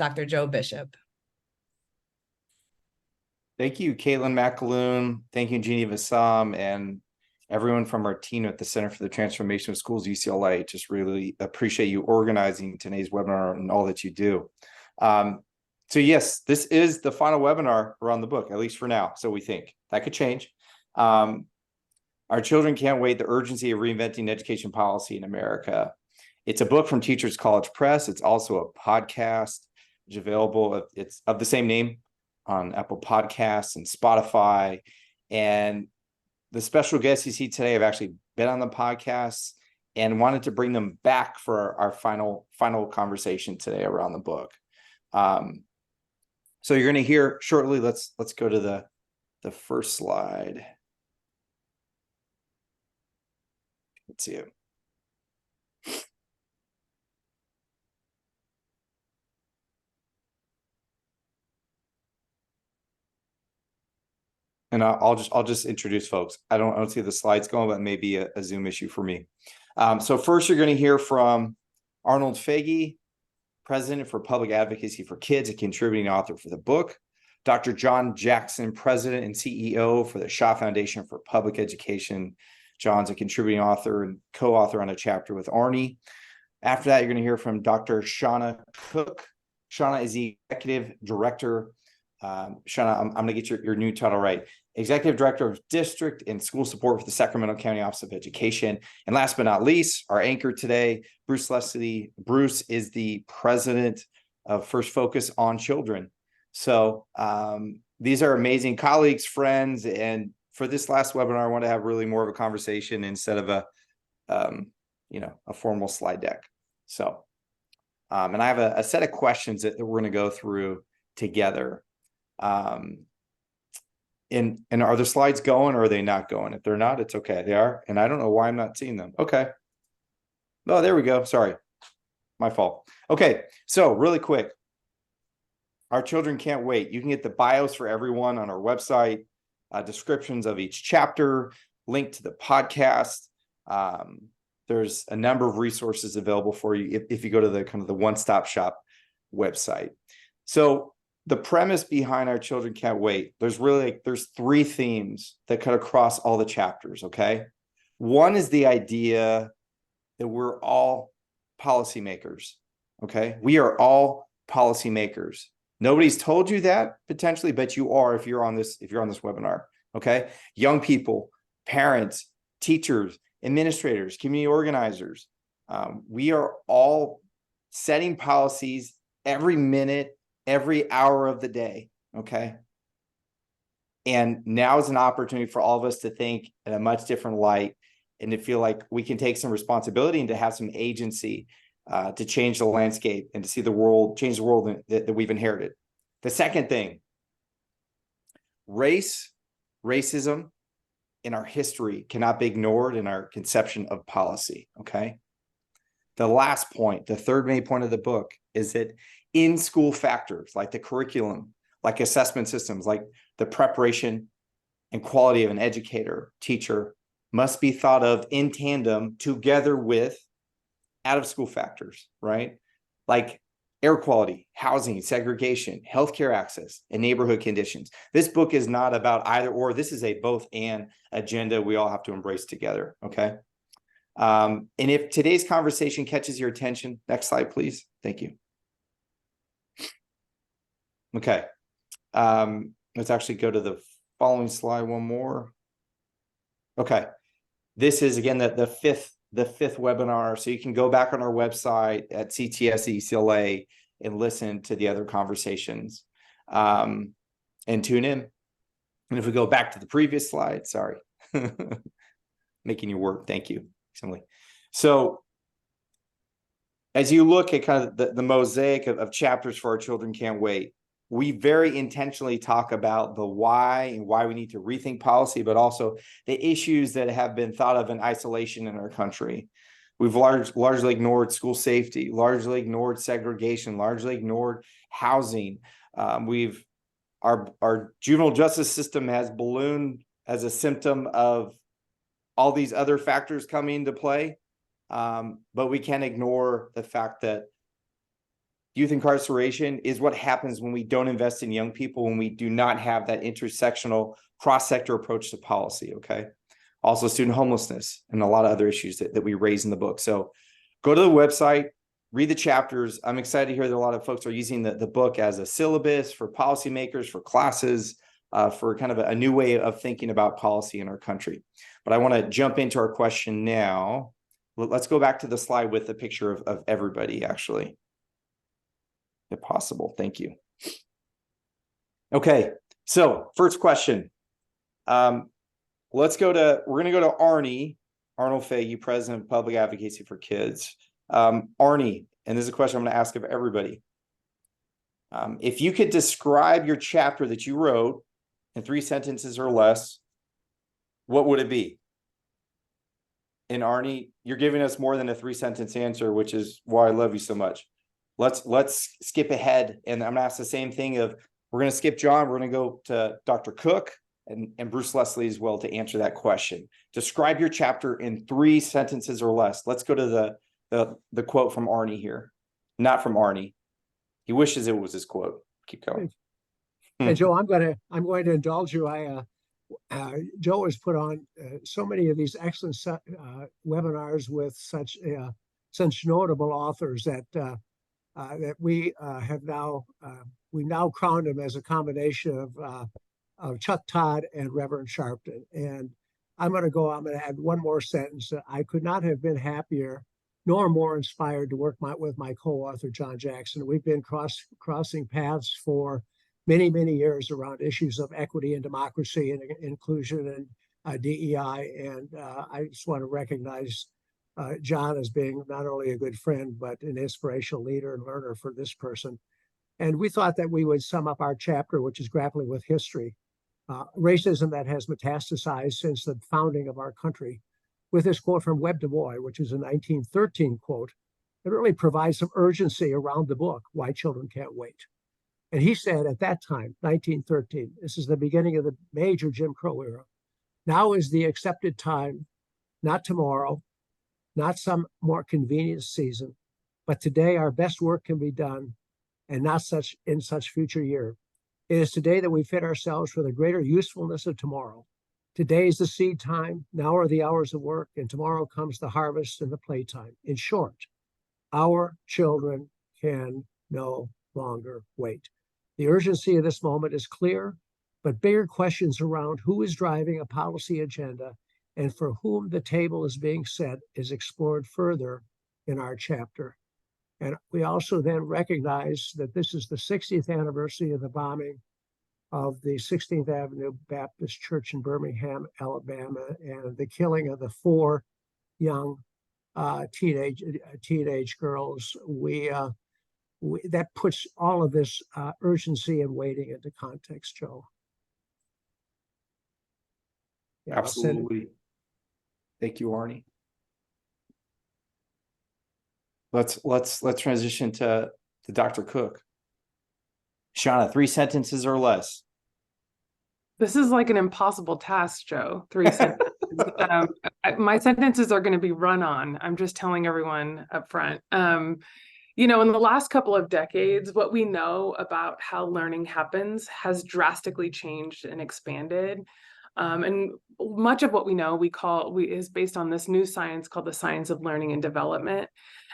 Dr. Joe Bishop. Thank you, Caitlin McAloon. Thank you, Jeannie Vassam, and everyone from our team at the Center for the Transformation of Schools, UCLA. Just really appreciate you organizing today's webinar and all that you do. So yes, this is the final webinar around the book, at least for now. So we think that could change. Our Children Can't Wait, The Urgency of Reinventing Education Policy in America. It's a book from Teachers College Press. It's also a podcast, which is available. It's of the same name on Apple Podcasts and Spotify. And the special guests you see today have actually been on the podcast and wanted to bring them back for our final conversation today around the book. So you're going to hear shortly. Let's go to the first slide. Let's see it. And I'll just introduce folks. I don't see the slides going, but maybe a Zoom issue for me. So first, you're going to hear from Arnold Fege, President for Public Advocacy for Kids, a contributing author for the book. Dr. John Jackson, President and CEO for the Schott Foundation for Public Education. John's a contributing author and co-author on a chapter with Arnie. After that, you're going to hear from Dr. Channa Cook. Channa is the Executive Director. Channa, I'm going to get your new title right. Executive Director of District and School Support for the Sacramento County Office of Education. And last but not least, our anchor today, Bruce Lesley. Bruce is the President of First Focus on Children. So these are amazing colleagues, friends, and for this last webinar, I want to have really more of a conversation instead of a formal slide deck. So, and I have a set of questions that we're going to go through together. And are the slides going or are they not going? If they're not, it's okay. They are. And I don't know why I'm not seeing them. Okay. Oh, there we go. Sorry. My fault. Okay. So really quick, Our Children Can't Wait. You can get the bios for everyone on our website, descriptions of each chapter, link to the podcast. There's a number of resources available for you if you go to the kind of the one-stop shop website. So the premise behind Our Children Can't Wait, there's three themes that cut across all the chapters, okay? One is the idea that we're all policymakers, okay? We are all policymakers. Nobody's told you that potentially, but you are if you're on this webinar, okay? Young people, parents, teachers, administrators, community organizers. We are all setting policies every minute, every hour of the day, okay? And now is an opportunity for all of us to think in a much different light and to feel like we can take some responsibility and to have some agency to change the landscape and to see the world, change the world that we've inherited. The second thing, racism in our history cannot be ignored in our conception of policy, okay? The last point, the third main point of the book is that in-school factors like the curriculum, like assessment systems, like the preparation and quality of an educator, teacher, must be thought of in tandem together with out-of-school factors, right? Like air quality, housing, segregation, healthcare access, and neighborhood conditions. This book is not about either or. This is a both and agenda we all have to embrace together, okay? And if today's conversation catches your attention, next slide, please. Thank you. Okay. Let's actually go to the following slide one more. Okay. This is, again, the fifth webinar. So you can go back on our website at CTS UCLA and listen to the other conversations and tune in. And if we go back to the previous slide, sorry, making you work. Thank you. So as you look at kind of the mosaic of chapters for Our Children Can't Wait, we very intentionally talk about the why and why we need to rethink policy, but also the issues that have been thought of in isolation in our country. We've largely ignored school safety, largely ignored segregation, largely ignored housing. Our juvenile justice system has ballooned as a symptom of all these other factors coming into play. But we can't ignore the fact that youth incarceration is what happens when we don't invest in young people, when we do not have that intersectional cross-sector approach to policy, okay? Also student homelessness and a lot of other issues that we raise in the book. So go to the website, read the chapters. I'm excited to hear that a lot of folks are using the book as a syllabus for policymakers, for classes, for kind of a new way of thinking about policy in our country. But I want to jump into our question now. Let's go back to the slide with the picture of everybody, actually, if possible. Thank you. Okay, so first question. We're going to go to Arnold Fege, President of Public Advocacy for Kids. Arnie, and this is a question I'm going to ask of everybody. If you could describe your chapter that you wrote in 3 sentences or less, what would it be? And Arnie, you're giving us more than a 3-sentence answer, which is why I love you so much. Let's skip ahead, and I'm going to ask the same thing of, we're going to skip John, we're going to go to Dr. Cook and Bruce Lesley as well to answer that question. Describe your chapter in 3 sentences or less. Let's go to the quote from Arnie here, not from Arnie. He wishes it was his quote. Keep going. Hey, Joe, I'm going to indulge you. Joe has put on so many of these excellent webinars with such notable authors that we have now crowned him as a combination of Chuck Todd and Reverend Sharpton. And I'm going to add one more sentence. I could not have been happier nor more inspired to work with my co-author, John Jackson. We've been crossing paths for many, many years around issues of equity and democracy and inclusion and DEI. And I just want to recognize John as being not only a good friend, but an inspirational leader and learner for this person. And we thought that we would sum up our chapter, which is Grappling with History, racism that has metastasized since the founding of our country, with this quote from Webb Du Bois, which is a 1913 quote. It really provides some urgency around the book, Why Children Can't Wait. And he said at that time, 1913, this is the beginning of the major Jim Crow era, now is the accepted time, not tomorrow, not some more convenient season, but today our best work can be done, and not in such future year. It is today that we fit ourselves for the greater usefulness of tomorrow. Today is the seed time, now are the hours of work, and tomorrow comes the harvest and the playtime. In short, our children can no longer wait. The urgency of this moment is clear, but bigger questions around who is driving a policy agenda and for whom the table is being set is explored further in our chapter. And we also then recognize that this is the 60th anniversary of the bombing of the 16th Avenue Baptist Church in Birmingham, Alabama, and the killing of the 4 young teenage girls. That puts all of this urgency and waiting into context, Joe. Yeah, absolutely. Thank you, Arnie. Let's transition to Dr. Cook. Channa, 3 sentences or less. This is like an impossible task, Joe. 3 sentences. My sentences are going to be run on. I'm just telling everyone up front. In the last couple of decades, what we know about how learning happens has drastically changed and expanded. And much of what we know is based on this new science called the science of learning and development.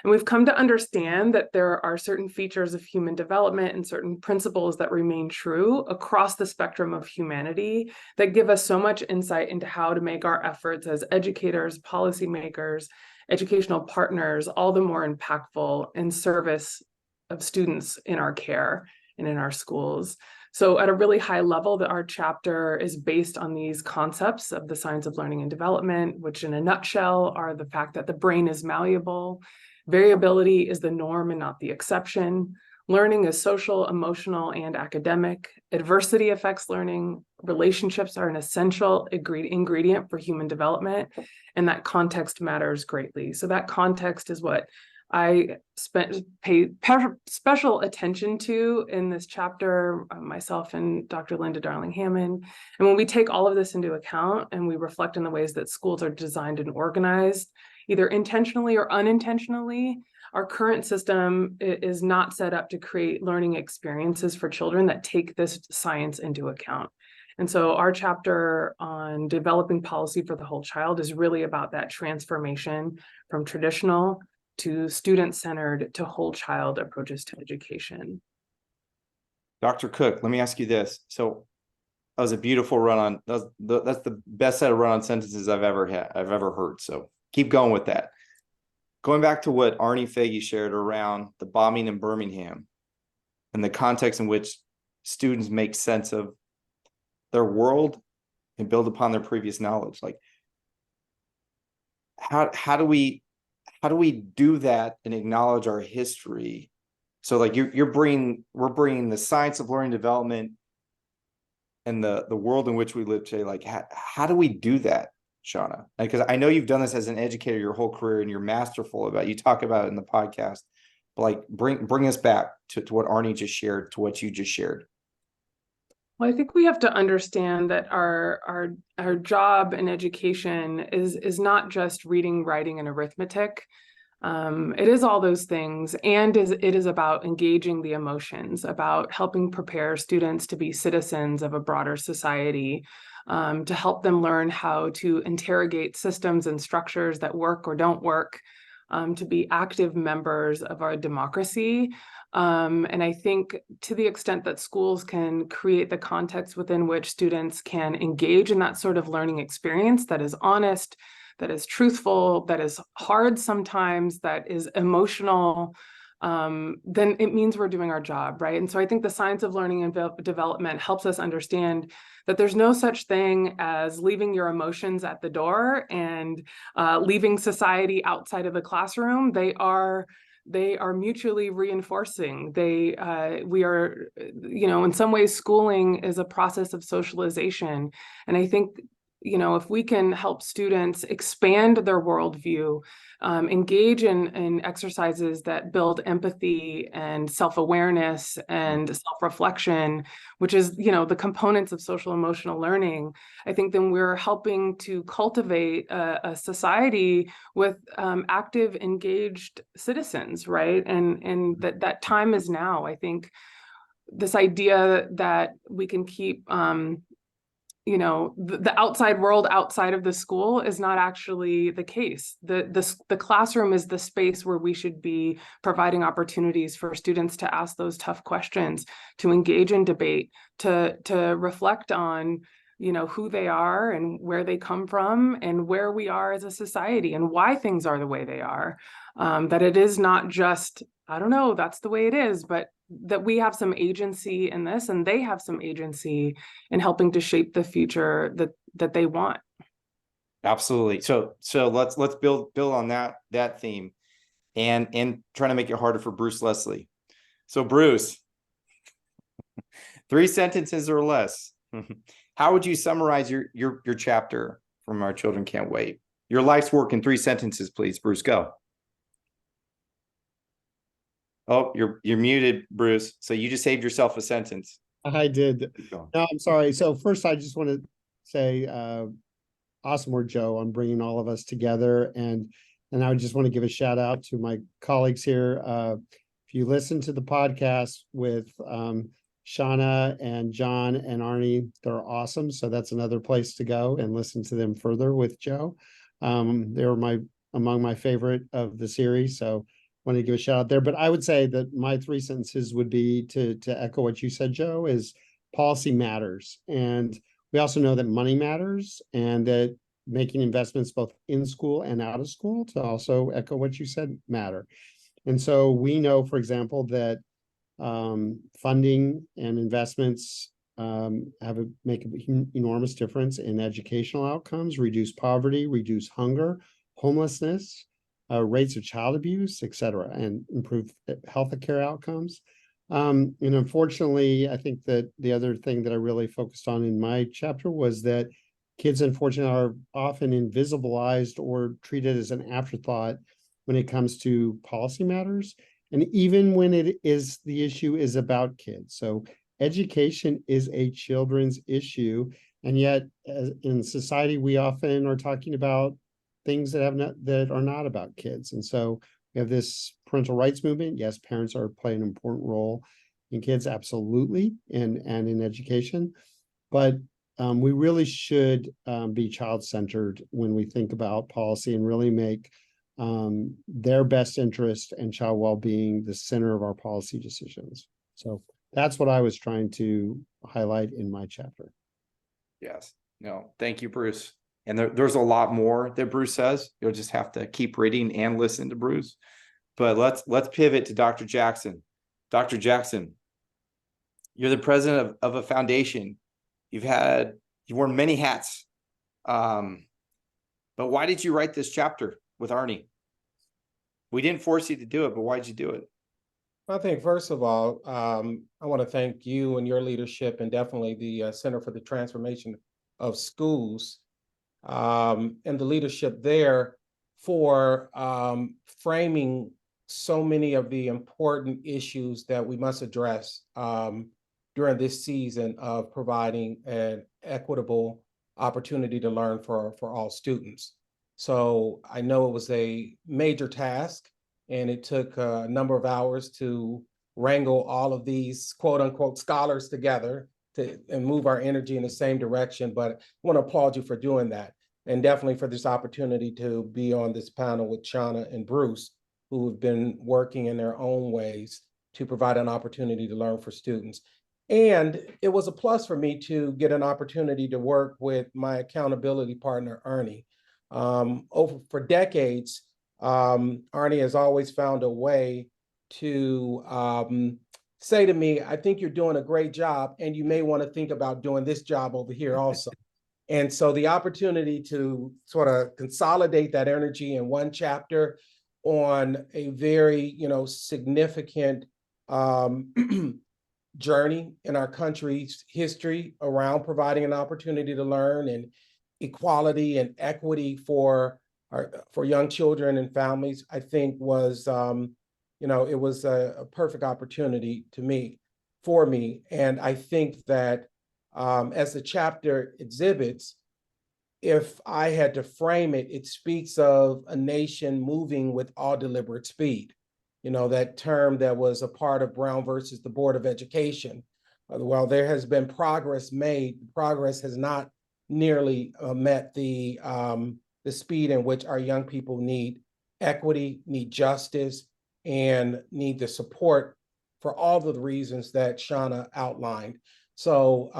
And we've come to understand that there are certain features of human development and certain principles that remain true across the spectrum of humanity that give us so much insight into how to make our efforts as educators, policymakers, educational partners, all the more impactful in service of students in our care and in our schools. So at a really high level, our chapter is based on these concepts of the science of learning and development, which in a nutshell are the fact that the brain is malleable, variability is the norm and not the exception, learning is social, emotional, and academic, adversity affects learning, relationships are an essential ingredient for human development, and that context matters greatly. So that context is what I pay special attention to in this chapter, myself and Dr. Linda Darling-Hammond. And when we take all of this into account and we reflect on the ways that schools are designed and organized, either intentionally or unintentionally, our current system is not set up to create learning experiences for children that take this science into account. And so our chapter on developing policy for the whole child is really about that transformation from traditional to student-centered to whole child approaches to education. Dr. Cook, let me ask you this. So that was a beautiful run on, that's the best set of run on sentences I've ever heard. So keep going with that. Going back to what Arnie Fege shared around the bombing in Birmingham and the context in which students make sense of their world and build upon their previous knowledge. Like, how do we do that and acknowledge our history? So like we're bringing the science of learning development and the world in which we live today. Like, how do we do that, Channa? Because I know you've done this as an educator your whole career and you're masterful about it. You talk about it in the podcast, but like bring us back to what Arnie just shared, to what you just shared. Well, I think we have to understand that our job in education is not just reading, writing, and arithmetic. It is all those things, and it is about engaging the emotions, about helping prepare students to be citizens of a broader society, to help them learn how to interrogate systems and structures that work or don't work, to be active members of our democracy. And I think to the extent that schools can create the context within which students can engage in that sort of learning experience that is honest, that is truthful, that is hard sometimes, that is emotional, then it means we're doing our job, right? And so I think the science of learning and development helps us understand that there's no such thing as leaving your emotions at the door and leaving society outside of the classroom. They are mutually reinforcing. We are, in some ways, schooling is a process of socialization. And I think, if we can help students expand their worldview, engage in exercises that build empathy and self-awareness and self-reflection, which is, the components of social emotional learning, I think then we're helping to cultivate a society with active, engaged citizens, right? And that time is now. I think this idea that we can keep the outside world outside of the school is not actually the case. The classroom is the space where we should be providing opportunities for students to ask those tough questions, to engage in debate, to reflect on who they are and where they come from and where we are as a society and why things are the way they are. That it is not just, I don't know, that's the way it is, but that we have some agency in this and they have some agency in helping to shape the future that they want. Absolutely. So let's build on that theme and trying to make it harder for Bruce Lesley. So Bruce, 3 sentences or less. How would you summarize your chapter from Our Children Can't Wait? Your life's work in 3 sentences, please. Bruce, go. Oh, you're muted, Bruce. So you just saved yourself a sentence. I did. No, I'm sorry. So first, I just want to say, awesome work, Joe, on bringing all of us together. And I just want to give a shout out to my colleagues here. If you listen to the podcast with Channa and John and Arnie, they're awesome. So that's another place to go and listen to them further with Joe. They were among my favorite of the series. So want to give a shout out there, but I would say that my 3 sentences would be to echo what you said, Joe, is policy matters. And we also know that money matters and that making investments both in school and out of school, to also echo what you said, matter. And so we know, for example, that funding and investments make an enormous difference in educational outcomes, reduce poverty, reduce hunger, homelessness, rates of child abuse, et cetera, and improve health care outcomes. And unfortunately, I think that the other thing that I really focused on in my chapter was that kids, unfortunately, are often invisibilized or treated as an afterthought when it comes to policy matters. And even when the issue is about kids. So education is a children's issue. And yet in society, we often are talking about things that are not about kids. And so We have this parental rights movement. Yes, parents are playing an important role in kids, absolutely, and in education. But we really should be child-centered when we think about policy and really make their best interest and child well-being the center of our policy decisions. So that's what I was trying to highlight in my chapter. Yes. No, thank you, Bruce. And there's a lot more that Bruce says. You'll just have to keep reading and listen to Bruce. But let's pivot to Dr. Jackson. Dr. Jackson, you're the president of a foundation. You've worn many hats. But why did you write this chapter with Arnie? We didn't force you to do it, but why'd you do it? I think, first of all, I want to thank you and your leadership, and definitely the Center for the Transformation of Schools and the leadership there for framing so many of the important issues that we must address during this season of providing an equitable opportunity to learn for all students. So I know it was a major task, and it took a number of hours to wrangle all of these quote unquote scholars together and move our energy in the same direction. But I want to applaud you for doing that, and definitely for this opportunity to be on this panel with Channa and Bruce, who have been working in their own ways to provide an opportunity to learn for students. And it was a plus for me to get an opportunity to work with my accountability partner, Arnie. For decades, Arnie has always found a way to say to me, I think you're doing a great job, and you may want to think about doing this job over here also. And so the opportunity to sort of consolidate that energy in one chapter on a very, significant journey in our country's history around providing an opportunity to learn and equality and equity for young children and families, I think was, it was a perfect opportunity for me. And I think that as the chapter exhibits, if I had to frame it, it speaks of a nation moving with all deliberate speed. That term that was a part of Brown versus the Board of Education. While there has been progress made, progress has not nearly met the speed in which our young people need equity, need justice, and need the support for all of the reasons that Channa outlined. So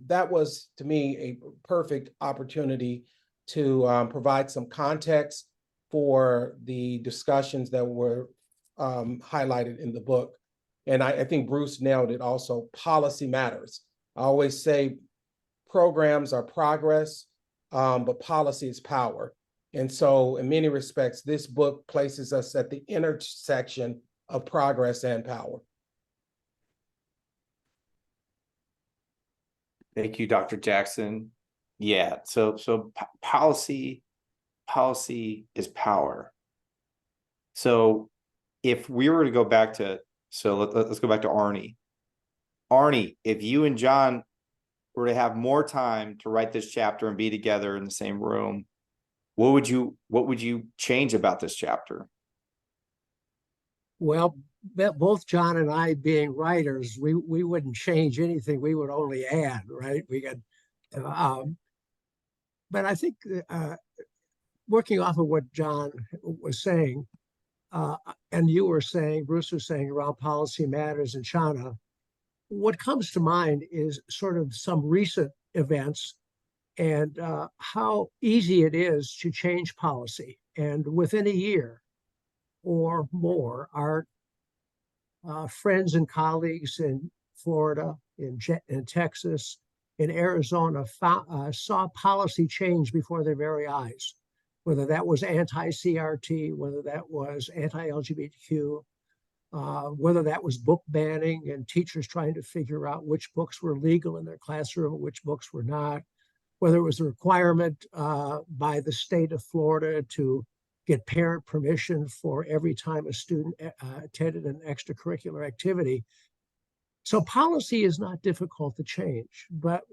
that was, to me, a perfect opportunity to provide some context for the discussions that were highlighted in the book. And I think Bruce nailed it also. Policy matters. I always say programs are progress, but policy is power. And so in many respects, this book places us at the intersection of progress and power. Thank you, Dr. Jackson. Yeah, so policy is power. So if we were to go back to, let's go back to Arnie. Arnie, if you and John were to have more time to write this chapter and be together in the same room, what would you change about this chapter? Well, both John and I being writers, we wouldn't change anything. We would only add, right? But I think working off of what John was saying, and you were saying, Bruce was saying around policy matters and Channa, what comes to mind is sort of some recent events and how easy it is to change policy. And within a year or more, our friends and colleagues in Florida, in Texas, in Arizona saw policy change before their very eyes, whether that was anti-CRT, whether that was anti-LGBTQ, whether that was book banning and teachers trying to figure out which books were legal in their classroom and which books were not, whether it was a requirement by the state of Florida to get parent permission for every time a student attended an extracurricular activity. So policy is not difficult to change, but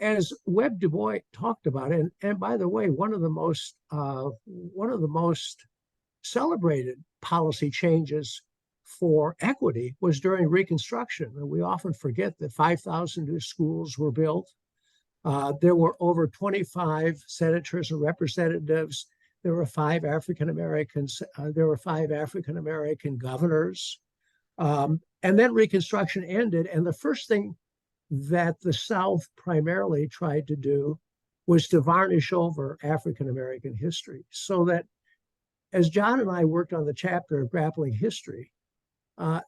as Webb Du Bois talked about, and by the way, one of the most celebrated policy changes for equity was during Reconstruction. And we often forget that 5,000 new schools were built. There were over 25 senators and representatives. There were 5 African Americans. There were 5 African American governors. And then Reconstruction ended. And the first thing that the South primarily tried to do was to varnish over African American history. So that as John and I worked on the chapter of Grappling History, a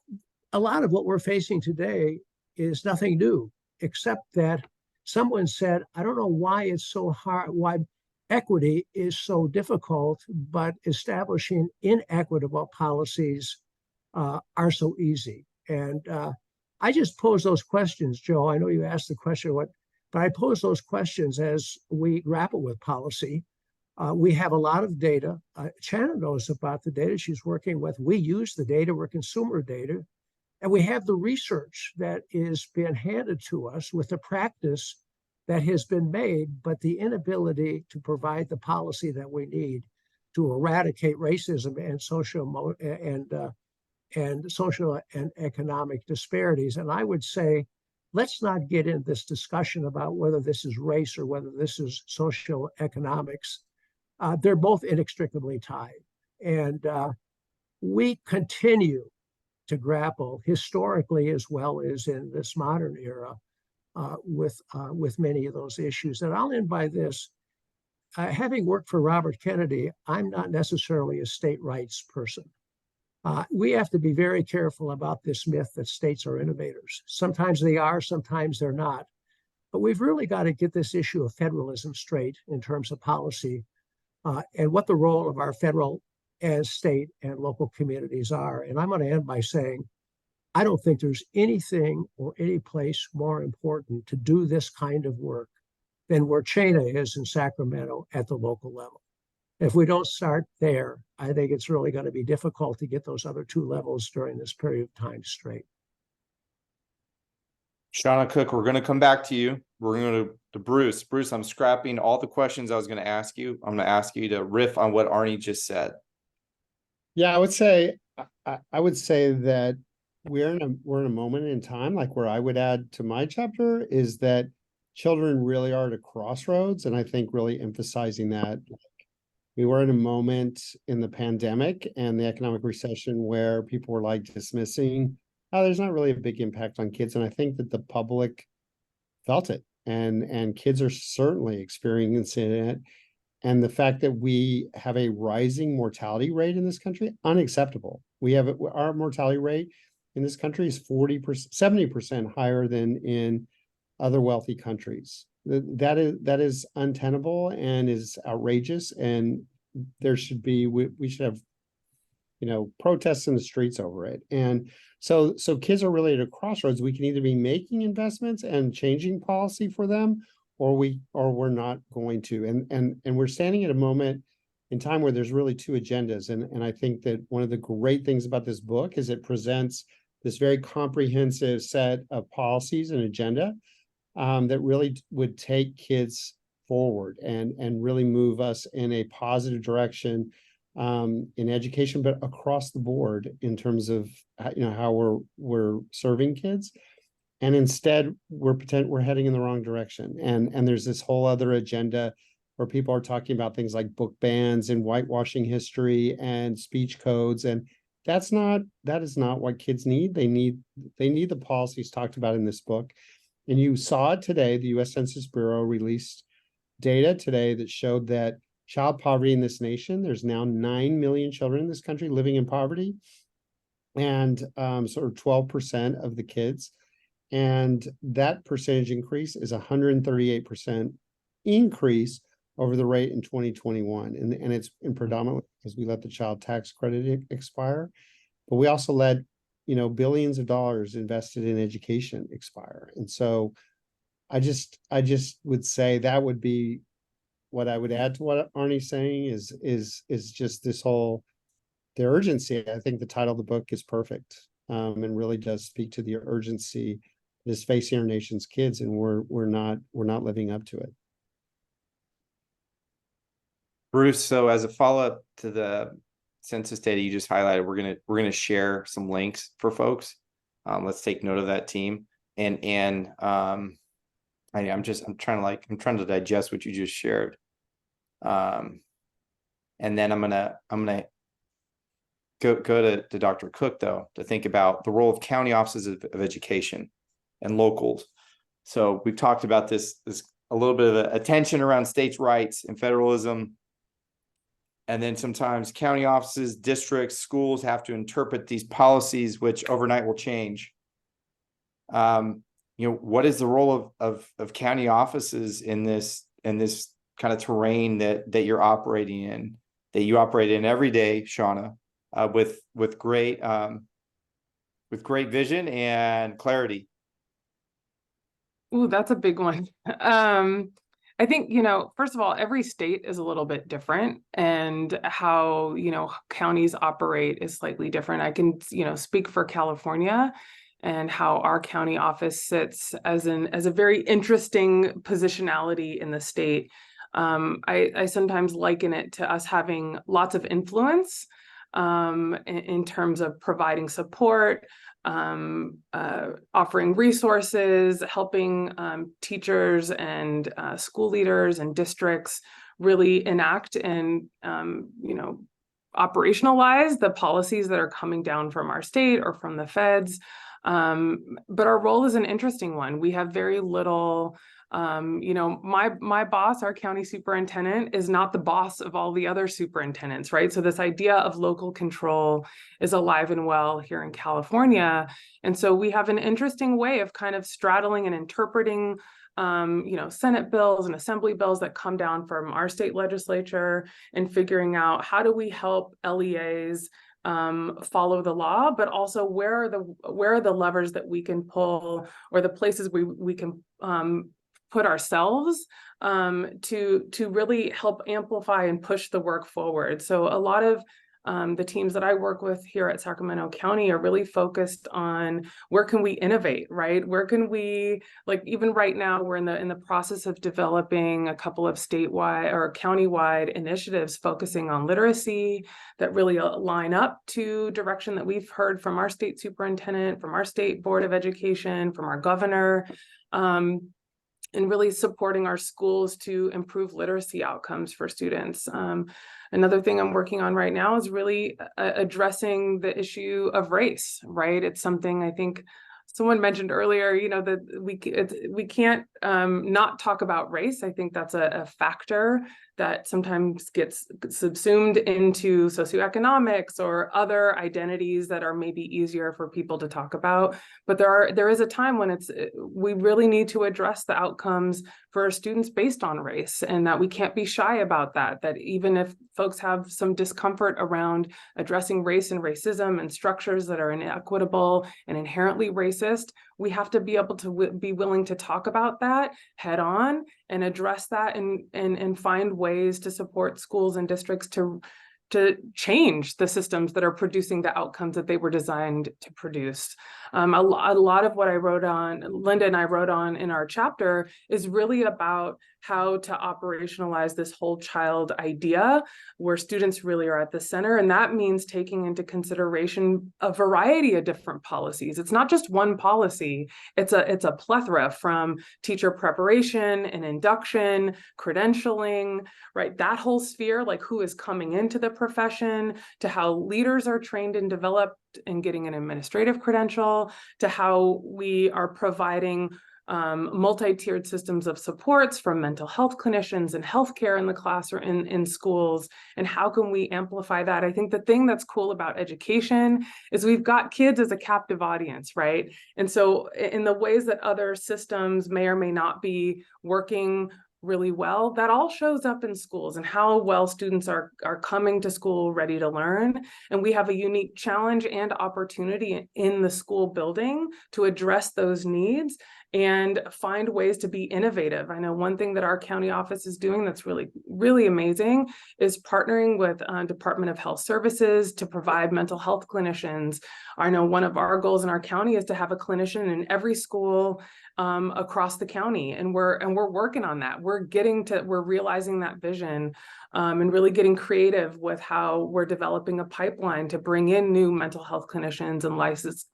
lot of what we're facing today is nothing new, except that someone said, I don't know why it's so hard, why equity is so difficult, but establishing inequitable policies are so easy. And I just pose those questions, Joe. I know you asked the question, but I pose those questions as we grapple with policy. We have a lot of data. Channa knows about the data she's working with. We use the data, we're consumer data. And we have the research that is being handed to us with the practice that has been made, but the inability to provide the policy that we need to eradicate racism and social and economic disparities. And I would say, let's not get into this discussion about whether this is race or whether this is social economics. They're both inextricably tied. And we continue to grapple historically as well as in this modern era with many of those issues. And I'll end by this. Having worked for Robert Kennedy, I'm not necessarily a state rights person. We have to be very careful about this myth that states are innovators. Sometimes they are, sometimes they're not. But we've really got to get this issue of federalism straight in terms of policy and what the role of our federal and state and local communities are. And I'm going to end by saying, I don't think there's anything or any place more important to do this kind of work than where Channa is in Sacramento at the local level. If we don't start there, I think it's really going to be difficult to get those other 2 levels during this period of time straight. Channa Cook, we're going to come back to you. We're going to Bruce. Bruce, I'm scrapping all the questions I was going to ask you. I'm going to ask you to riff on what Arnie just said. Yeah, I would say that we're in a moment in time, like where I would add to my chapter is that children really are at a crossroads, and I think really emphasizing that we were in a moment in the pandemic and the economic recession where people were like dismissing, oh, there's not really a big impact on kids, and I think that the public felt it, and kids are certainly experiencing it. And the fact that we have a rising mortality rate in this country, unacceptable. Our mortality rate in this country is 40%, 70% higher than in other wealthy countries. That is untenable and is outrageous. And there should be, we should have, protests in the streets over it. And so kids are really at a crossroads. We can either be making investments and changing policy for them, or we're not going to. And we're standing at a moment in time where there's really 2 agendas. And I think that one of the great things about this book is it presents this very comprehensive set of policies and agenda that really would take kids forward and really move us in a positive direction in education, but across the board in terms of how we're serving kids. And instead, we're heading in the wrong direction. And there's this whole other agenda where people are talking about things like book bans and whitewashing history and speech codes. And that is not what kids need. They need the policies talked about in this book. And you saw it today. The U.S. Census Bureau released data today that showed that child poverty in this nation, there's now 9 million children in this country living in poverty, and sort of 12% of the kids. And that percentage increase is 138% increase over the rate in 2021. And it's predominantly because we let the child tax credit expire, but we also let, billions of dollars invested in education expire. And so I just would say that would be what I would add to what Arnie's saying is just this whole, the urgency. I think the title of the book is perfect and really does speak to the urgency that is facing our nation's kids, and we're not living up to it. Bruce, so as a follow-up to the census data you just highlighted, we're gonna share some links for folks. Let's take note of that, team. And I'm trying to digest what you just shared. And then I'm gonna go to Dr. Cook, though, to think about the role of county offices of education and locals. So we've talked about this a little bit of a tension around states' rights and federalism. And then sometimes county offices, districts, schools have to interpret these policies, which overnight will change. What is the role of county offices in this kind of terrain that you're operating in, that you operate in every day, Channa, with great vision and clarity? Ooh, that's a big one. I think, first of all, every state is a little bit different, and how, counties operate is slightly different. I can, speak for California and how our county office sits as a very interesting positionality in the state. I sometimes liken it to us having lots of influence in terms of providing support, offering resources, helping teachers and school leaders and districts really enact and operationalize the policies that are coming down from our state or from the feds. But our role is an interesting one. We have very little. My boss, our county superintendent, is not the boss of all the other superintendents, right? So this idea of local control is alive and well here in California. And so we have an interesting way of kind of straddling and interpreting, Senate bills and assembly bills that come down from our state legislature, and figuring out how do we help LEAs follow the law, but also where are the levers that we can pull, or the places we can put ourselves to really help amplify and push the work forward. So a lot of the teams that I work with here at Sacramento County are really focused on where can we innovate, right? Where can we, like, even right now, we're in the process of developing a couple of statewide or countywide initiatives focusing on literacy that really line up to direction that we've heard from our state superintendent, from our state board of education, from our governor, and really supporting our schools to improve literacy outcomes for students. Another thing I'm working on right now is really addressing the issue of race, right? It's something I think someone mentioned earlier, that we can't not talk about race. I think that's a factor that sometimes gets subsumed into socioeconomics or other identities that are maybe easier for people to talk about. But there is a time when we really need to address the outcomes for our students based on race, and that we can't be shy about that even if folks have some discomfort around addressing race and racism and structures that are inequitable and inherently racist, we have to be able to be willing to talk about that head on and address that and find ways to support schools and districts to change the systems that are producing the outcomes that they were designed to produce. A lot of what I wrote on, Linda and I wrote on in our chapter, is really about how to operationalize this whole child idea, where students really are at the center. And that means taking into consideration a variety of different policies. It's not just one policy. It's a plethora, from teacher preparation and induction, credentialing, right? That whole sphere, like who is coming into the profession, to how leaders are trained and developed and getting an administrative credential, to how we are providing multi-tiered systems of supports from mental health clinicians and healthcare in the classroom, in schools, and how can we amplify that? I think the thing that's cool about education is we've got kids as a captive audience, right? And so in the ways that other systems may or may not be working really well, that all shows up in schools and how well students are coming to school ready to learn. And we have a unique challenge and opportunity in the school building to address those needs and find ways to be innovative. I know one thing that our county office is doing that's really, really amazing is partnering with Department of Health Services to provide mental health clinicians. I know one of our goals in our county is to have a clinician in every school across the county, and we're working on that. We're we're realizing that vision, and really getting creative with how we're developing a pipeline to bring in new mental health clinicians and licensed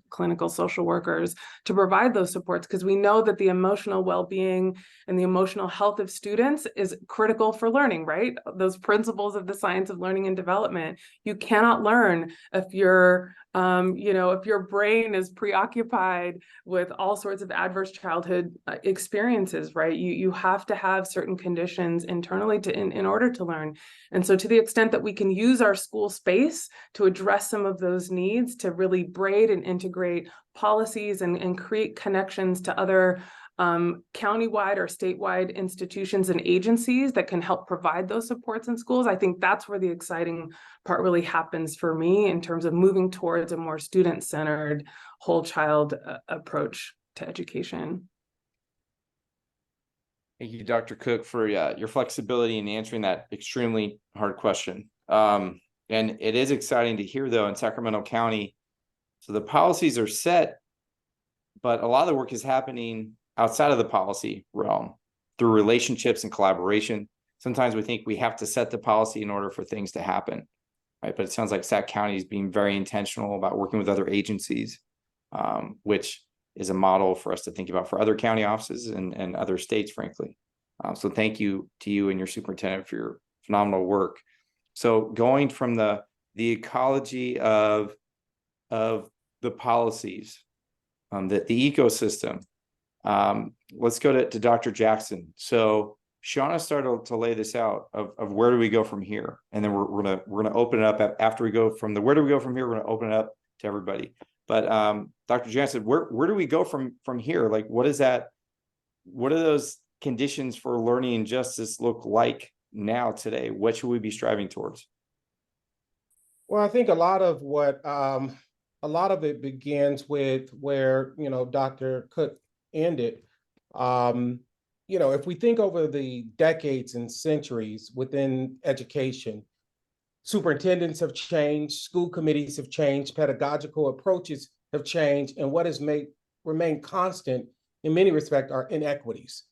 clinical social workers to provide those supports, because we know that the emotional well-being and the emotional health of students is critical for learning, right? Those principles of the science of learning and development. You cannot learn if you're if your brain is preoccupied with all sorts of adverse childhood experiences, right? You have to have certain conditions internally in order to learn. And so to the extent that we can use our school space to address some of those needs, to really braid and integrate policies and create connections to other countywide or statewide institutions and agencies that can help provide those supports in schools, I think that's where the exciting part really happens for me in terms of moving towards a more student-centered, whole child approach to education. Thank you, Dr. Cook, for your flexibility in answering that extremely hard question. And it is exciting to hear, though, in Sacramento County, so the policies are set, but a lot of the work is happening outside of the policy realm through relationships and collaboration. Sometimes we think we have to set the policy in order for things to happen, right? But it sounds like Sac County is being very intentional about working with other agencies, which is a model for us to think about for other county offices and other states, frankly. So thank you to you and your superintendent for your phenomenal work. So going from the ecology of the policies, the ecosystem, let's go to Dr. Jackson. So Channa started to lay this out of where do we go from here, and then we're gonna open it up after we go from the where do we go from here. We're gonna open it up to everybody. But Dr. Jackson, where do we go from here? Like, what is that? What do those conditions for learning and justice look like now today? What should we be striving towards? Well, I think a lot of it begins with where, Dr. Cook ended. If we think over the decades and centuries within education, superintendents have changed, school committees have changed, pedagogical approaches have changed, and what has remained constant in many respects are inequities.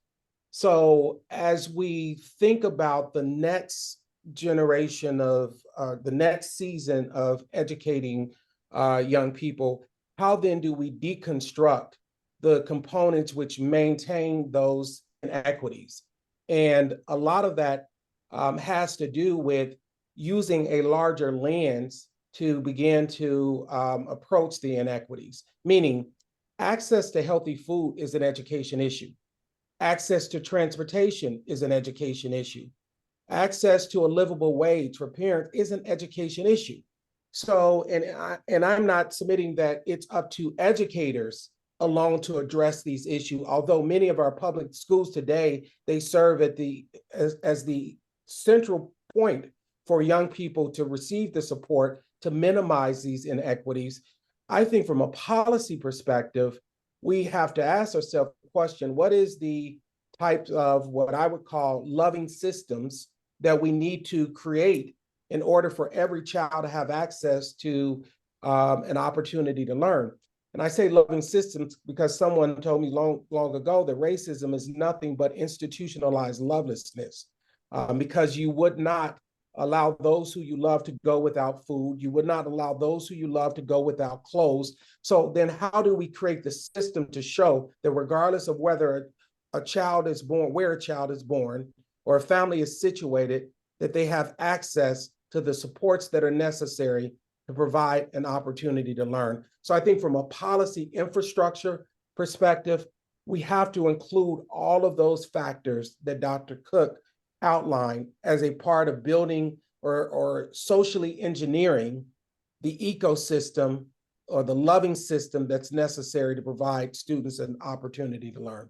So as we think about the next generation of the next season of educating young people, how then do we deconstruct the components which maintain those inequities? And a lot of that has to do with using a larger lens to begin to approach the inequities, meaning access to healthy food is an education issue. Access to transportation is an education issue. Access to a livable wage for parents is an education issue. So, and I'm not submitting that it's up to educators alone to address these issues, although many of our public schools today, they serve at as the central point for young people to receive the support to minimize these inequities. I think from a policy perspective, we have to ask ourselves the question, what is the type of what I would call loving systems that we need to create in order for every child to have access to an opportunity to learn? And I say loving systems because someone told me long ago that racism is nothing but institutionalized lovelessness, because you would not allow those who you love to go without food. You would not allow those who you love to go without clothes. So then how do we create the system to show that regardless of whether a child is born, where a child is born, or a family is situated, that they have access to the supports that are necessary to provide an opportunity to learn? So I think from a policy infrastructure perspective, we have to include all of those factors that Dr. Cook outlined as a part of building or socially engineering the ecosystem or the loving system that's necessary to provide students an opportunity to learn.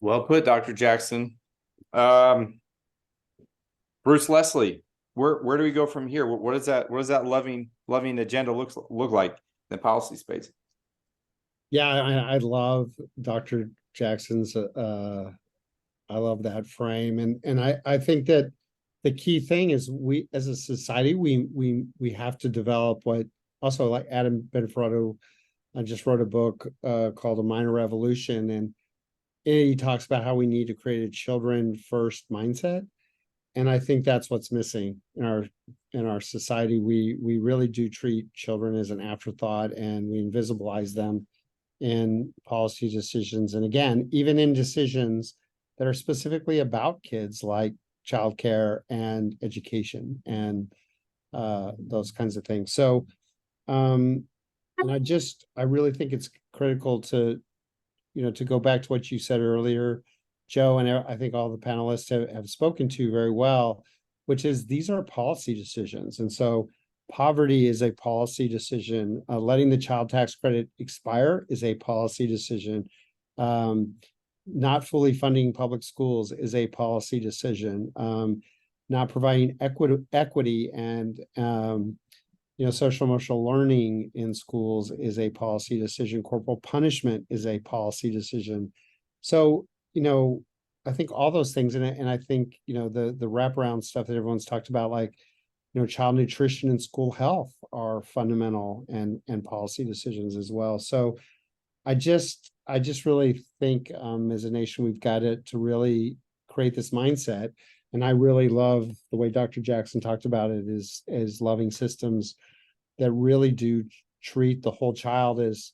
Well put, Dr. Jackson. Bruce Lesley, where do we go from here? What does that loving agenda look like in the policy space? Yeah, I love Dr. Jackson's I love that frame. And I think that the key thing is we as a society, we have to develop what also like Adam Benfrado I just wrote a book called A Minor Revolution, and he talks about how we need to create a children first mindset. And I think that's what's missing in our society. We really do treat children as an afterthought, and we invisibilize them in policy decisions. And again, even in decisions that are specifically about kids, like childcare and education and those kinds of things. So, and I really think it's critical to, to go back to what you said earlier, Joe, and I think all the panelists have spoken to very well, which is these are policy decisions. And so poverty is a policy decision. Letting the child tax credit expire is a policy decision. Not fully funding public schools is a policy decision. Not providing equity and social emotional learning in schools is a policy decision. Corporal punishment is a policy decision. So, I think all those things, and I think, the wraparound stuff that everyone's talked about, like, child nutrition and school health are fundamental and policy decisions as well. So I just really think as a nation, we've got to really create this mindset. And I really love the way Dr. Jackson talked about it as loving systems that really do treat the whole child as,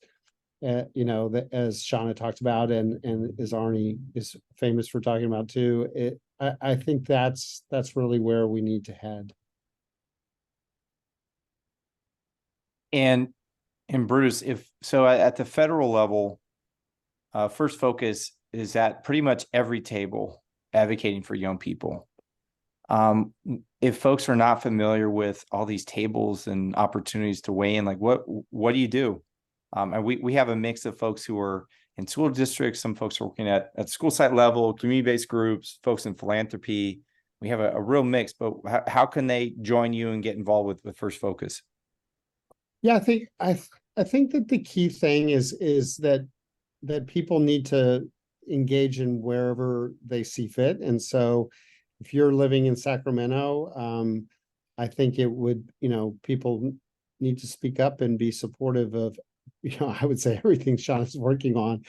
as Channa talked about, and as Arnie is famous for talking about too. I think that's really where we need to head. And Bruce, if so, at the federal level, First Focus is at pretty much every table advocating for young people. If folks are not familiar with all these tables and opportunities to weigh in, like what do you do? And we have a mix of folks who are in school districts, some folks are working at school site level, community-based groups, folks in philanthropy. We have a real mix, but how can they join you and get involved with First Focus? Yeah, I think that the key thing is that people need to engage in wherever they see fit. And so if you're living in Sacramento, I think it would, people need to speak up and be supportive of, I would say everything Channa's working on,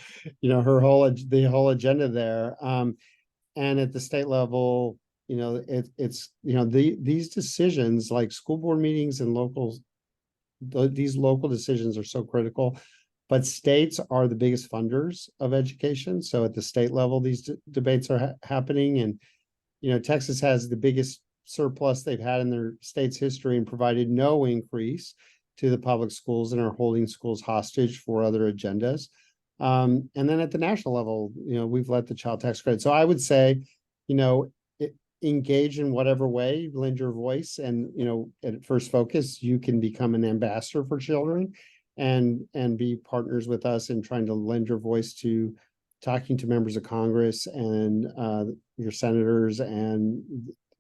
the whole agenda there. And at the state level, these decisions like school board meetings and these local decisions are so critical, but states are the biggest funders of education. So at the state level, these debates are happening, and Texas has the biggest surplus they've had in their state's history and provided no increase to the public schools and are holding schools hostage for other agendas. And then at the national level, we've let the child tax credit. So I would say, engage in whatever way, lend your voice, and at First Focus, you can become an ambassador for children and be partners with us in trying to lend your voice to talking to members of Congress and your senators and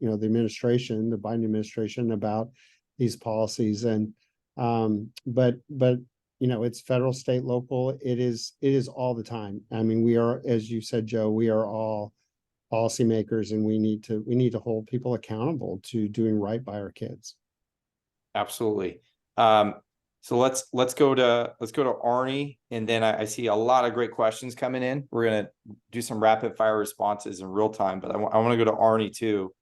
the administration, the Biden administration, about these policies. And but it's federal, state, local. It is all the time. I mean, we are, as you said, Joe, we are all policymakers, and we need to hold people accountable to doing right by our kids. Absolutely. So let's go to Arnie, and then I see a lot of great questions coming in. We're gonna do some rapid fire responses in real time, but I want to go to Arnie too.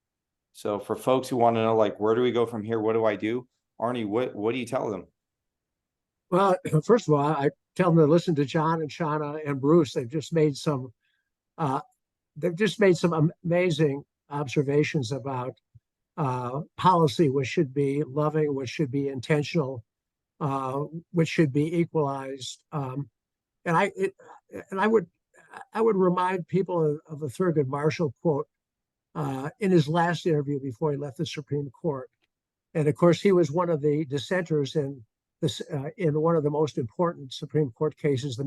So for folks who want to know, like, where do we go from here? What do I do? Arnie, what do you tell them? Well, first of all, I tell them to listen to John and Channa and Bruce. They've just made some amazing observations about policy, which should be loving, which should be intentional, which should be equalized. And I would remind people of the Thurgood Marshall quote in his last interview before he left the Supreme Court. And of course, he was one of the dissenters in one of the most important Supreme Court cases, the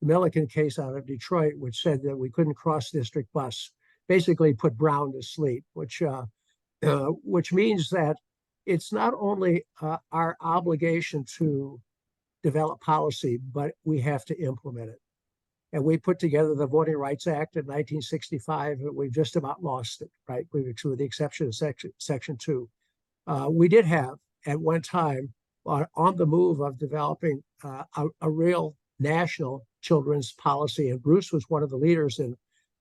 Milliken case out of Detroit, which said that we couldn't cross district bus, basically put Brown to sleep, which means that it's not only our obligation to develop policy, but we have to implement it. And we put together the Voting Rights Act in 1965, and we've just about lost it, right? With the exception of Section 2. We did have, at one time, are on the move of developing a real national children's policy. And Bruce was one of the leaders in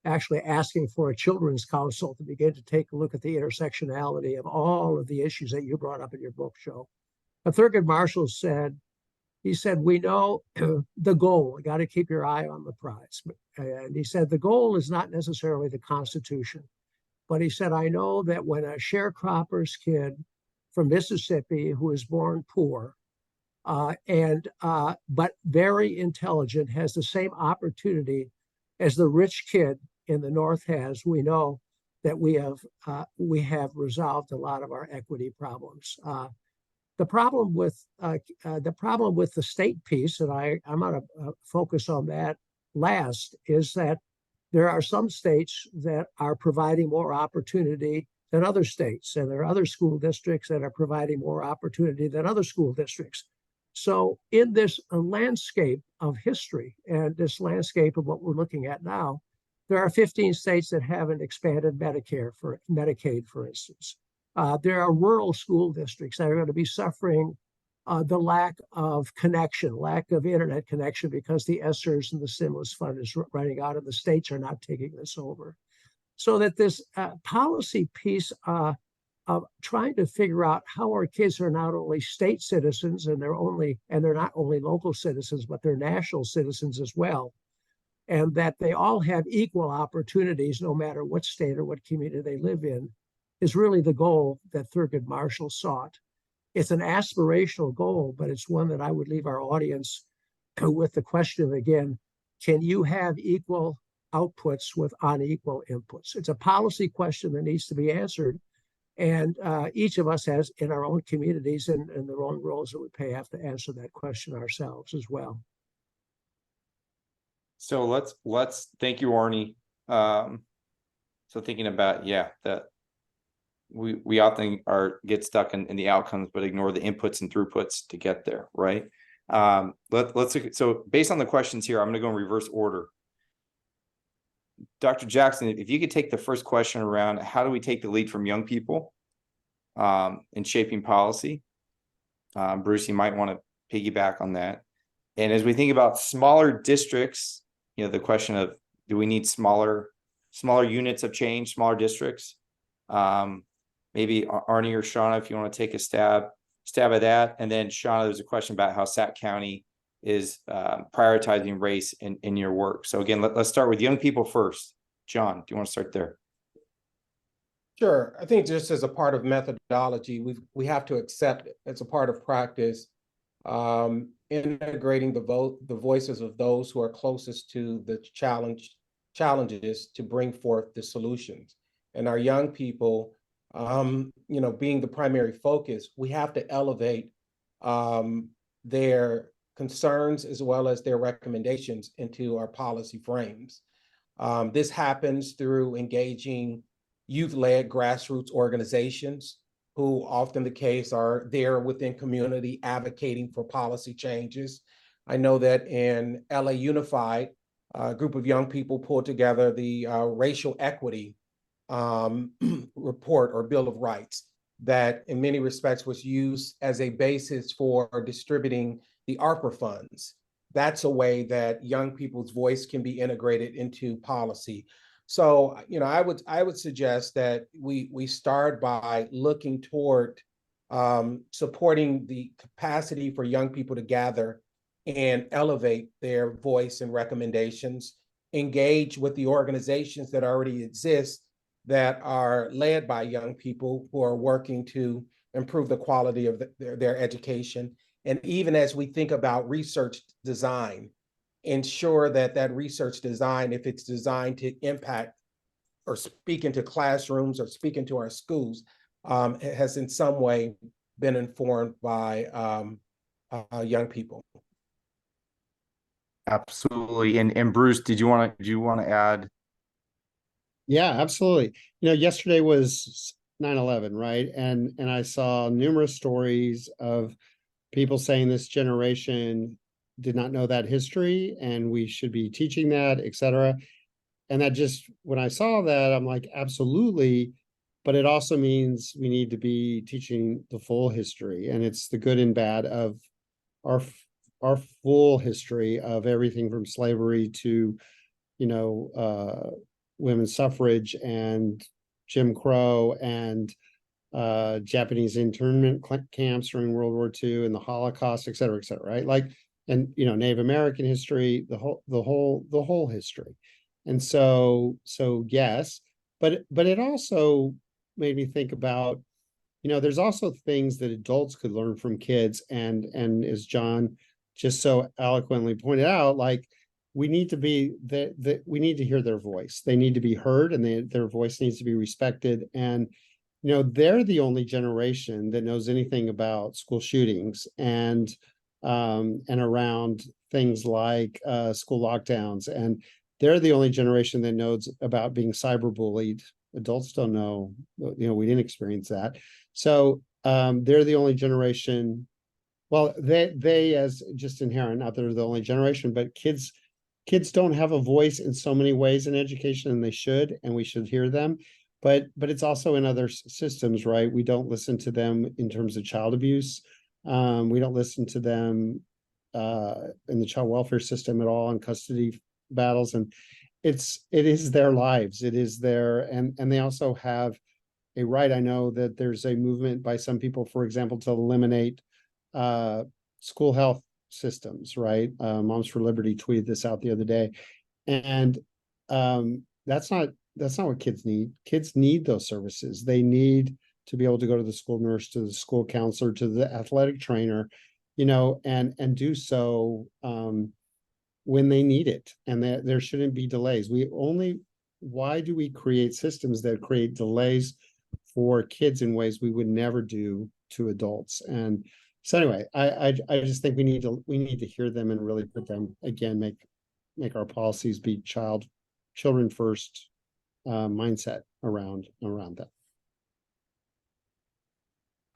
actually asking for a children's council to begin to take a look at the intersectionality of all of the issues that you brought up in your book, Joe. But Thurgood Marshall said, he said, we know the goal, you got to keep your eye on the prize. And he said, the goal is not necessarily the Constitution. But he said, I know that when a sharecropper's kid from Mississippi who is born poor but very intelligent has the same opportunity as the rich kid in the North has, we know that we have resolved a lot of our equity problems. The problem with the state piece, and I'm going to focus on that last, is that there are some states that are providing more opportunity than other states, and there are other school districts that are providing more opportunity than other school districts. So in this landscape of history and this landscape of what we're looking at now, there are 15 states that haven't expanded Medicaid, for instance. There are rural school districts that are going to be suffering the lack of internet connection, because the ESSERS and the stimulus fund is running out and the states are not taking this over. So that this policy piece of trying to figure out how our kids are not only state citizens and they're not only local citizens, but they're national citizens as well, and that they all have equal opportunities no matter what state or what community they live in, is really the goal that Thurgood Marshall sought. It's an aspirational goal, but it's one that I would leave our audience with the question again, can you have equal outputs with unequal inputs? It's a policy question that needs to be answered. And each of us has, in our own communities and their own roles that we play, have to answer that question ourselves as well. So let's thank you, Arnie. So thinking about, that we often get stuck in the outcomes, but ignore the inputs and throughputs to get there, right? Let's look at, so based on the questions here, I'm going to go in reverse order. Dr. Jackson, if you could take the first question around how do we take the lead from young people in shaping policy? Bruce, you might want to piggyback on that. And as we think about smaller districts, the question of, do we need smaller units of change, smaller districts? Maybe Arnie or Channa, if you want to take a stab at that. And then Channa, there's a question about how Sac County is prioritizing race in your work. So again, let's start with young people first. John, do you want to start there? Sure. I think just as a part of methodology, we have to accept as a part of practice, integrating the voices of those who are closest to the challenges to bring forth the solutions. And our young people, being the primary focus, we have to elevate their concerns as well as their recommendations into our policy frames. This happens through engaging youth-led grassroots organizations who often the case are there within community advocating for policy changes. I know that in LA Unified, a group of young people pulled together the racial equity report or Bill of Rights that in many respects was used as a basis for distributing the ARPA funds. That's a way that young people's voice can be integrated into policy. So, I would suggest that we start by looking toward supporting the capacity for young people to gather and elevate their voice and recommendations, engage with the organizations that already exist that are led by young people who are working to improve the quality of their education. And even as we think about research design, ensure that research design, if it's designed to impact or speak into classrooms or speak into our schools, has in some way been informed by young people. Absolutely. And Bruce, do you want to add? Yeah, absolutely. Yesterday was 9/11, right? And I saw numerous stories of people saying this generation did not know that history and we should be teaching that, et cetera. And that just, when I saw that, I'm like, absolutely. but it also means we need to be teaching the full history, and it's the good and bad of our our full history of everything from slavery to, women's suffrage and Jim Crow and Japanese internment camps during World War II and the Holocaust, et cetera, right? Like, and Native American history, the whole history. And so yes, but it also made me think about, there's also things that adults could learn from kids, and as John just so eloquently pointed out, like, we need to be we need to hear their voice. They need to be heard, and their voice needs to be respected. And they're the only generation that knows anything about school shootings and around things like school lockdowns, and they're the only generation that knows about being cyberbullied. Adults don't know, we didn't experience that. So they're the only generation. Well, they as just inherent, not they're the only generation, but kids don't have a voice in so many ways in education, and they should, and we should hear them. But it's also in other systems, right? We don't listen to them in terms of child abuse. We don't listen to them in the child welfare system at all in custody battles. And it is their lives. It is their, and they also have a right. I know that there's a movement by some people, for example, to eliminate school health systems, right? Moms for Liberty tweeted this out the other day. And that's not what kids need. Kids need those services. They need to be able to go to the school nurse, to the school counselor, to the athletic trainer, and do so when they need it. And there shouldn't be delays. Why do we create systems that create delays for kids in ways we would never do to adults? And so anyway, I just think we need to hear them and really put them, again, make our policies be children first mindset around that.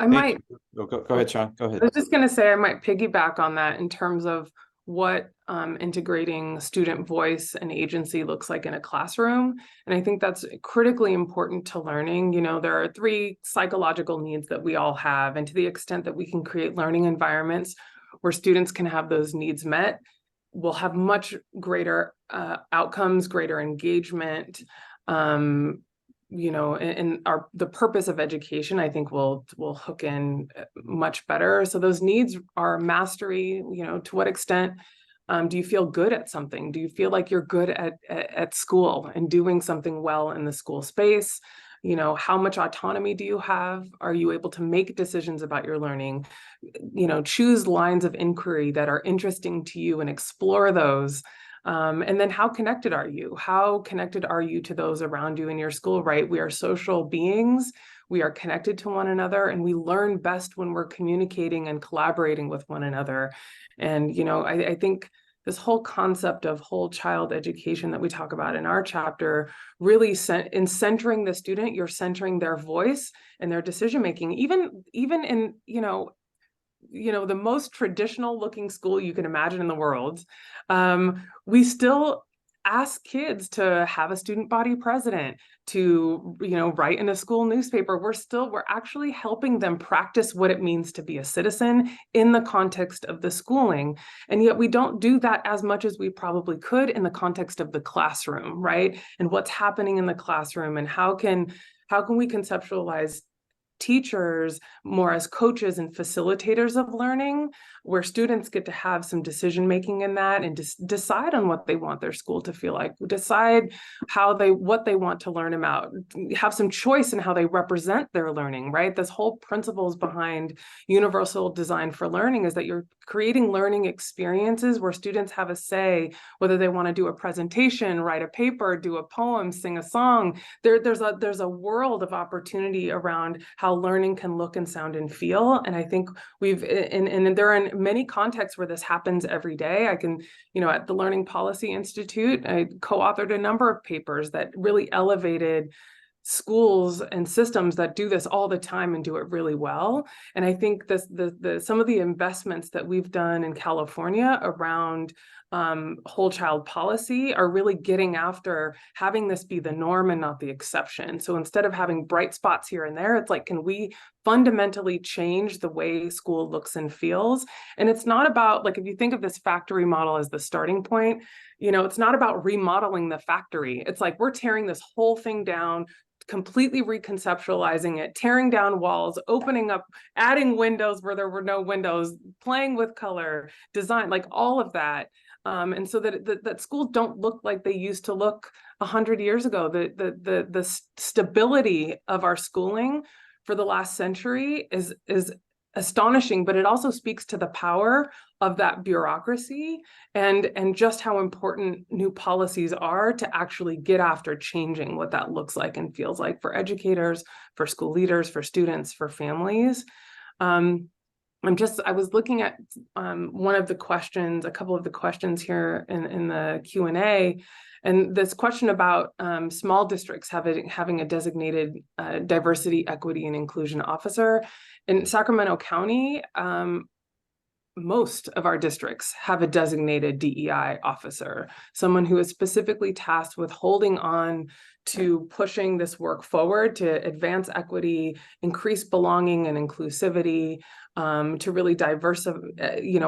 I might Go ahead, Sean. Go ahead. I was just going to say I might piggyback on that in terms of what integrating student voice and agency looks like in a classroom. And I think that's critically important to learning. There are 3 psychological needs that we all have. And to the extent that we can create learning environments where students can have those needs met, we'll have much greater outcomes, greater engagement. The purpose of education, I think will hook in much better. So those needs are mastery. To what extent do you feel good at something? Do you feel like you're good at school and doing something well in the school space? How much autonomy do you have? Are you able to make decisions about your learning? Choose lines of inquiry that are interesting to you and explore those. And then how connected are you? How connected are you to those around you in your school, right? We are social beings. We are connected to one another, and we learn best when we're communicating and collaborating with one another. And, I think this whole concept of whole child education that we talk about in our chapter, really in centering the student, you're centering their voice and their decision-making, even in, the most traditional looking school you can imagine in the world. We still ask kids to have a student body president, to, write in a school newspaper. We're actually helping them practice what it means to be a citizen in the context of the schooling. And yet we don't do that as much as we probably could in the context of the classroom, right? And what's happening in the classroom, and how can we conceptualize teachers more as coaches and facilitators of learning, where students get to have some decision making in that and decide on what they want their school to feel like, decide what they want to learn about, have some choice in how they represent their learning, right? This whole principles behind universal design for learning is that you're creating learning experiences where students have a say, whether they want to do a presentation, write a paper, do a poem, sing a song. There's a world of opportunity around how learning can look and sound and feel. And I think and there are many contexts where this happens every day. I can, at the Learning Policy Institute, I co-authored a number of papers that really elevated schools and systems that do this all the time and do it really well. And I think some of the investments that we've done in California around whole child policy are really getting after having this be the norm and not the exception. So instead of having bright spots here and there, it's like, can we fundamentally change the way school looks and feels? And it's not about, like, if you think of this factory model as the starting point, you know, it's not about remodeling the factory. It's like, we're tearing this whole thing down, completely reconceptualizing it, tearing down walls, opening up, adding windows where there were no windows, playing with color, design, like all of that. And so that schools don't look like they used to look 100 years ago. The stability of our schooling for the last century is astonishing, but it also speaks to the power of that bureaucracy and just how important new policies are to actually get after changing what that looks like and feels like for educators, for school leaders, for students, for families. I was looking at one of the questions, a couple of the questions here in the Q&A, and this question about small districts having a designated diversity, equity, and inclusion officer. In Sacramento County, most of our districts have a designated DEI officer, someone who is specifically tasked with holding on to pushing this work forward to advance equity, increase belonging and inclusivity, to really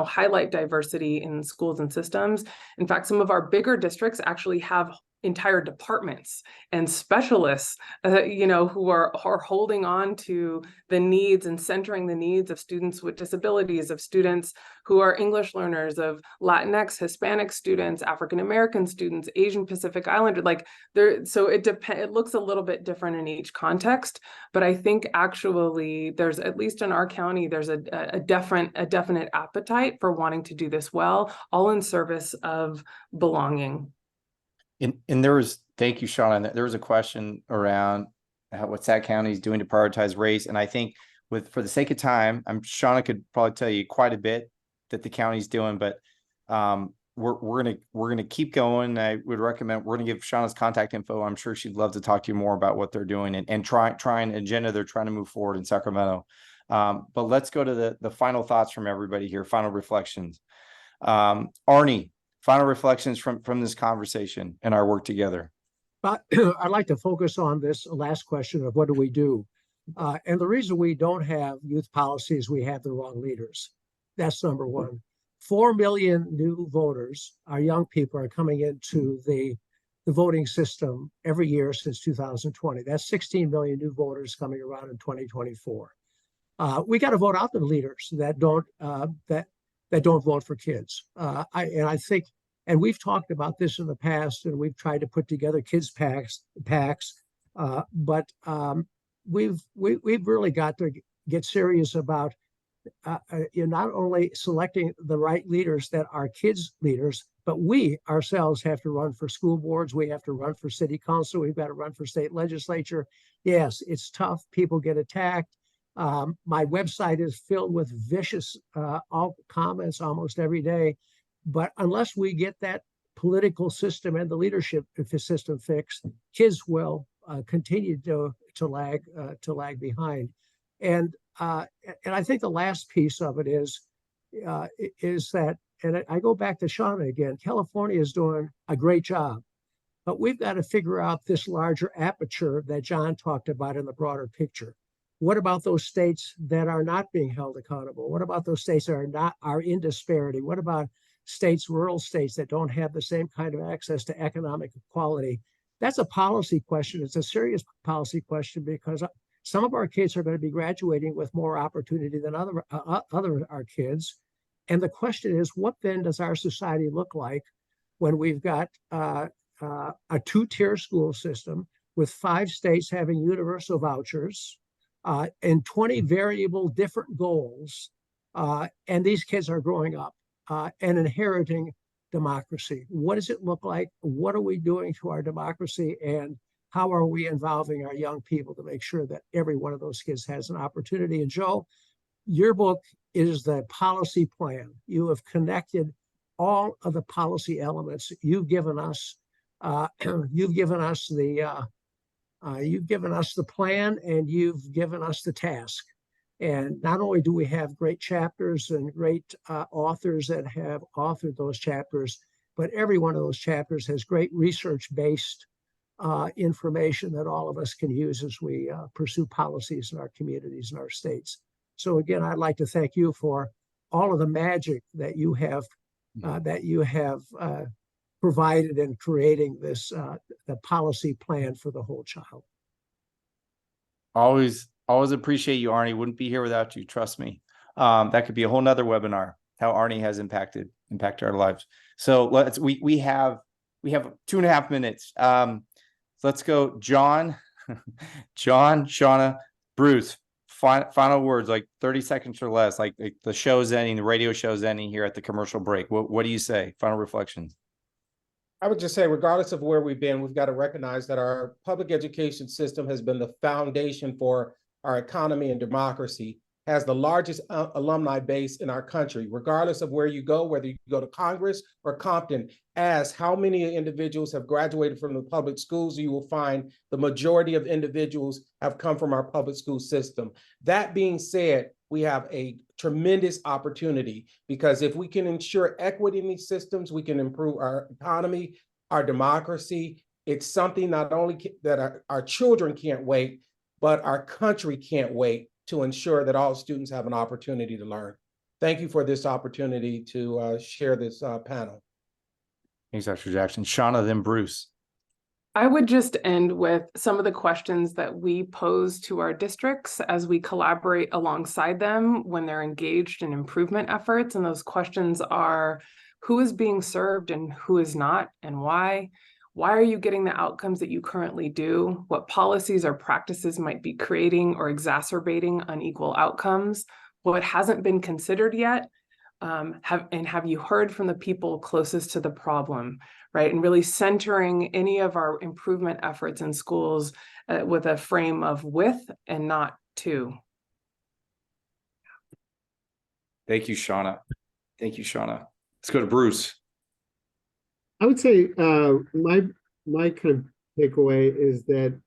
highlight diversity in schools and systems. In fact, some of our bigger districts actually have entire departments and specialists, who are holding on to the needs and centering the needs of students with disabilities, of students who are English learners, of Latinx, Hispanic students, African-American students, Asian Pacific Islander, so it looks a little bit different in each context, but I think actually there's, at least in our county, there's a definite appetite for wanting to do this well, all in service of belonging. And there was, thank you, Channa. There was a question around what Sac County is doing to prioritize race. And I think for the sake of time, Channa could probably tell you quite a bit that the county's doing, but we're gonna keep going. I would recommend, we're gonna give Channa's contact info. I'm sure she'd love to talk to you more about what they're doing and try an agenda they're trying to move forward in Sacramento. But let's go to the final thoughts from everybody here, final reflections. Arnie, final reflections from this conversation and our work together. But I'd like to focus on this last question of what do we do? And the reason we don't have youth policies, we have the wrong leaders. That's number one. 4 million new voters, our young people, are coming into the voting system every year since 2020. That's 16 million new voters coming around in 2024. We got to vote out the leaders that don't vote for kids. I think, and we've talked about this in the past, and we've tried to put together kids packs, but we've really got to get serious about not only selecting the right leaders that are kids leaders, but we ourselves have to run for school boards. We have to run for city council. We've got to run for state legislature. Yes, it's tough. People get attacked. My website is filled with vicious comments almost every day. But unless we get that political system and the leadership system fixed, kids will continue to lag behind. And I think the last piece of it is that, and I go back to Channa again, California is doing a great job, but we've got to figure out this larger aperture that John talked about in the broader picture. What about those states that are not being held accountable? What about those states that are in disparity? What about states, rural states, that don't have the same kind of access to economic equality? That's a policy question. It's a serious policy question, because some of our kids are going to be graduating with more opportunity than other our kids. And the question is, what then does our society look like when we've got a two-tier school system with 5 states having universal vouchers and 20 variable different goals, and these kids are growing up and inheriting democracy? What does it look like? What are we doing to our democracy? And how are we involving our young people to make sure that every one of those kids has an opportunity? And Joe, your book is the policy plan. You have connected all of the policy elements. You've given us the You've given us the plan and you've given us the task. And not only do we have great chapters and great authors that have authored those chapters, but every one of those chapters has great research-based information that all of us can use as we pursue policies in our communities and our states. So again, I'd like to thank you for all of the magic that you have provided in creating this the policy plan for the whole child. Always appreciate you, Arnie. Wouldn't be here without you. Trust me. That could be a whole nother webinar, how Arnie has impacted our lives. So we have 2.5 minutes. Let's go. John, Channa, Bruce, final words, like 30 seconds or less, like the show's ending, the radio show's ending here at the commercial break. What do you say? Final reflections. I would just say, regardless of where we've been, we've got to recognize that our public education system has been the foundation for our economy and democracy, has the largest alumni base in our country, regardless of where you go, whether you go to Congress or Compton. As how many individuals have graduated from the public schools, you will find the majority of individuals have come from our public school system. That being said, we have a tremendous opportunity, because if we can ensure equity in these systems, we can improve our economy, our democracy. It's something not only that our children can't wait, but our country can't wait to ensure that all students have an opportunity to learn. Thank you for this opportunity to share this panel. Thanks, Dr. Jackson. Channa, then Bruce. I would just end with some of the questions that we pose to our districts as we collaborate alongside them when they're engaged in improvement efforts. And those questions are, who is being served and who is not, and why? Why are you getting the outcomes that you currently do? What policies or practices might be creating or exacerbating unequal outcomes? What hasn't been considered yet? Have you heard from the people closest to the problem, right? And really centering any of our improvement efforts in schools with a frame of with and not to. Thank you, Channa. Thank you, Channa. Let's go to Bruce. I would say my kind of takeaway is that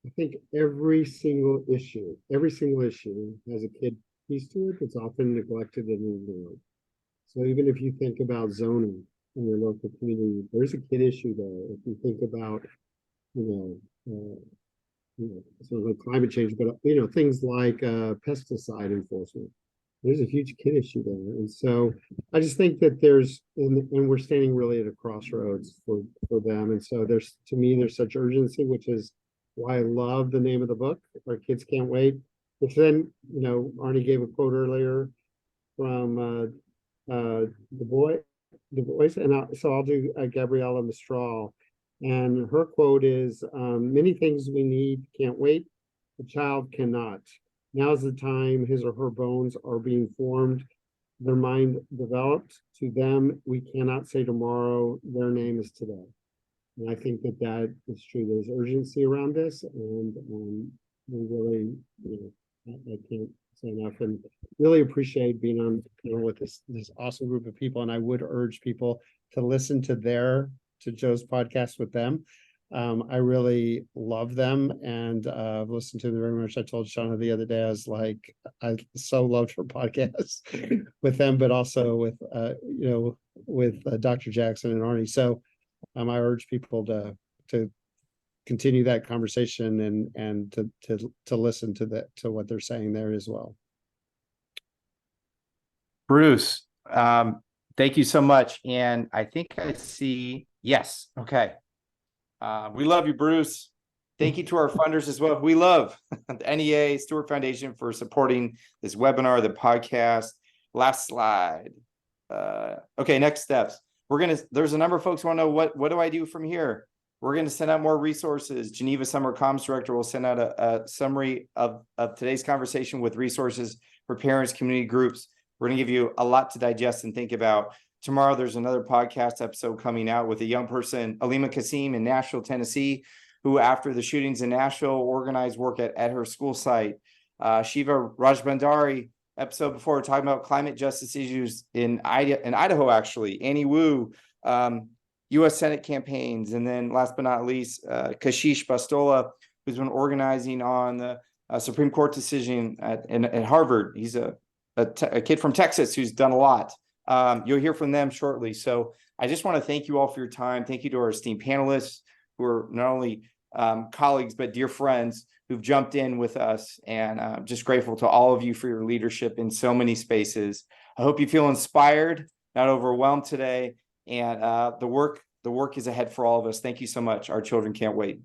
I think every single issue has a kid piece to it that's often neglected and ignored. So even if you think about zoning in your local community, there's a kid issue there. If you think about, sort of like climate change, but things like pesticide enforcement, there's a huge kid issue there. And so I just think that and we're standing really at a crossroads for them. And so to me, there's such urgency, which is why I love the name of the book, Our Kids Can't Wait, which then, Arnie gave a quote earlier from Du Bois, and so I'll do Gabriela Mistral, and her quote is, many things we need can't wait, the child cannot. Now's the time his or her bones are being formed, their mind developed. To them, we cannot say tomorrow, their name is today. And I think that is true. There's urgency around this, and we really, I can't say enough, and really appreciate being on with this awesome group of people. And I would urge people to listen to Joe's podcast with them. I really love them, and I've listened to them very much. I told Channa the other day, I was like, I so loved her podcast with them, but also with Dr. Jackson and Arnie. So I urge people to continue that conversation and to listen to what they're saying there as well. Bruce, thank you so much. And I think I see, yes. Okay. We love you, Bruce. Thank you to our funders as well. We love the NEA Stewart Foundation for supporting this webinar, the podcast. Last slide. Okay, next steps. There's a number of folks who want to know what do I do from here? We're going to send out more resources. Geneva Summer Comms Director will send out a summary of today's conversation with resources for parents, community groups. We're going to give you a lot to digest and think about. Tomorrow, there's another podcast episode coming out with a young person, Alima Kasim in Nashville, Tennessee, who after the shootings in Nashville organized work at her school site. Shiva Rajbandari, episode before, talking about climate justice issues in Idaho, actually. Annie Wu, U.S. Senate campaigns. And then last but not least, Kashish Bastola, who's been organizing on the Supreme Court decision at Harvard. He's a kid from Texas who's done a lot. You'll hear from them shortly. So I just want to thank you all for your time. Thank you to our esteemed panelists who are not only colleagues, but dear friends who've jumped in with us, and just grateful to all of you for your leadership in so many spaces. I hope you feel inspired, not overwhelmed today, and the work is ahead for all of us. Thank you so much. Our children can't wait.